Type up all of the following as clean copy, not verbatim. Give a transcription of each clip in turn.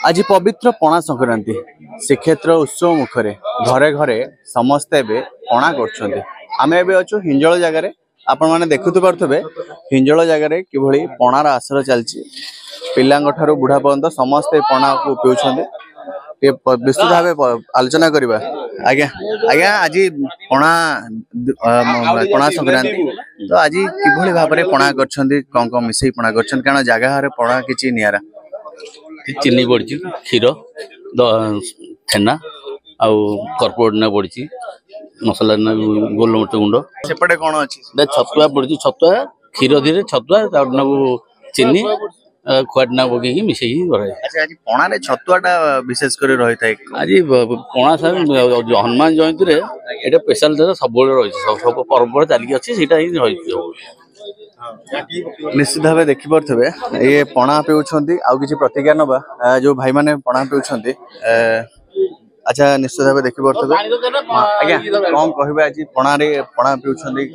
आज पवित्र पणा संक्रांति श्रीक्षेत्र उत्सव मुखरे घरे घरे समस्ते पणा कर अच्छु हिंजल जगार आपण मैंने देखु पारे हिंजल जगार कि पणार आसर चलती पिला बुढ़ा पर्यंत समस्ते पणा को पीछे विस्तृत भाव आलोचना करवा। आज्ञा आज्ञा आज पणा पणा संक्रांति तो आज कि भाव में पणा कर मिसई पणा कर कारण जगह पणा कि निरा चीनी पड़ी क्षीर छेना कर्पूर पड़ी मसला गोलमरिच गुंड सेपटे कौन अच्छी छतुआ पड़ी छतुआ क्षीर धीरे छतुआ चीनी खुआटना पकईकि मिसई पणारे छतुआटा विशेष कर रही है आज पणा सार हनुमान जयंती ये स्पेशल सब रही परंपरा चलिकी अच्छी रही निश्चित भाव देखिपे ये पणा पीछे आउ कि प्रतिज्ञा नवा जो भाई माने पणा पीछे अच्छा निश्चित भाव देखिपे आज्ञा कौन कह आज पणारे पणा पीछे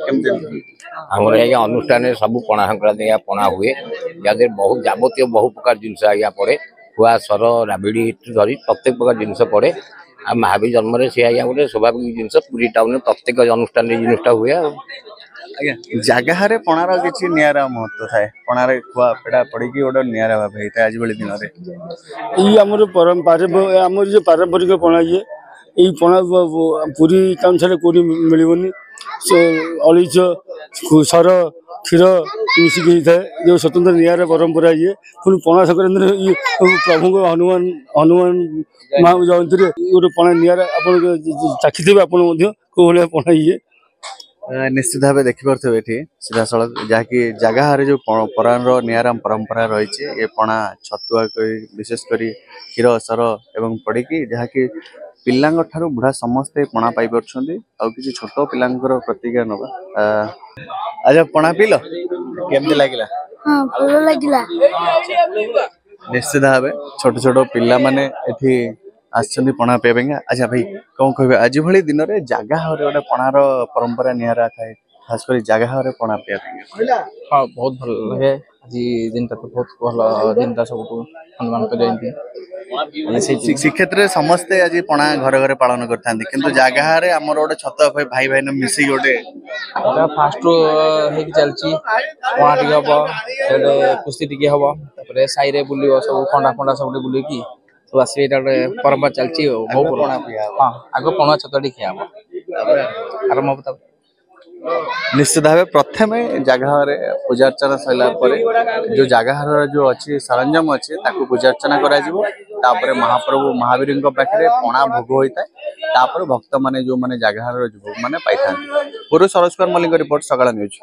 आमर आज्ञा अनुष्ठान सब पणा संक्रांति पणा हुए या बहुत जावतीय बहु प्रकार जिनस आज्ञा पड़े खुआ सर राबिड़ी धरी प्रत्येक प्रकार जिनस पड़े आ महावीर जन्म से आज्ञा गोटे स्वाभाविक जिनस पूरी टाउन प्रत्येक अनुष्ठान जिनटा हुए जगार पणार किसी निरा महत्व थाए पणार खुआ पेड़ा पड़ी गोटे निरा भाव होता है आज भाई दिन ये आमर आमर जो पारंपरिक पणा ये पणा पूरी टाउन सारे कोई मिलनी अलीच सर क्षीर मिसिक होता है जो स्वतंत्र निरा परंपरा ये पुणी पणा संक्रांति ये प्रभु हनुमान हनुमान माँ जयंती गोटे पणा निरा आप चाखी थे आप भाया पणा ये निश्चित भाव देखिपे ये सीधा सड़क जहाँकि जगह जो परान निरा परंपरा रही ये पणा छतुआ विशेषकर क्षीर सर एवं पड़ी जहाँकि पिला बुढ़ा समस्ते पणा पाई कि छोट पिला प्रतिज्ञा नवा अच्छा पणा पील केमती लगे निश्चित भाव छोट छोट पिला माने एठी आसछन्ती पणा पीबा। अच्छा भाई कौन कह आज भाई दिन में जगह गोटे पणार परंपरा निरा थाए खास कर जगह पणा पीवा हाँ बहुत भल लगे आज दिन तो बहुत भल दिन सब हनुमान जयंती श्रीक्षेत्र समस्ते आज पणा घर घर पालन करते जगह आमर गोटे छत भाई भाई मिसिक गोटे फास्ट चलती पणा टी हम कुस्ती टी हम साई रे बुल सब खंडा खंडा सब बुलिकी सब आस परंपरा चलती हाँ आग पणा छतुआ खिया आरंभ बता निश्चित भाव प्रथम जगह पूजा अर्चना सरला जो जगह जो अच्छी सरंजाम अच्छे पूजा अर्चना कर महाप्रभु महावीर पाखे पणा भोग होता है भक्त माने जो माने जगह भोग माने पाई था। पूर्व सरोज कुमार मल्लिक रिपोर्ट सकाळ न्यूज।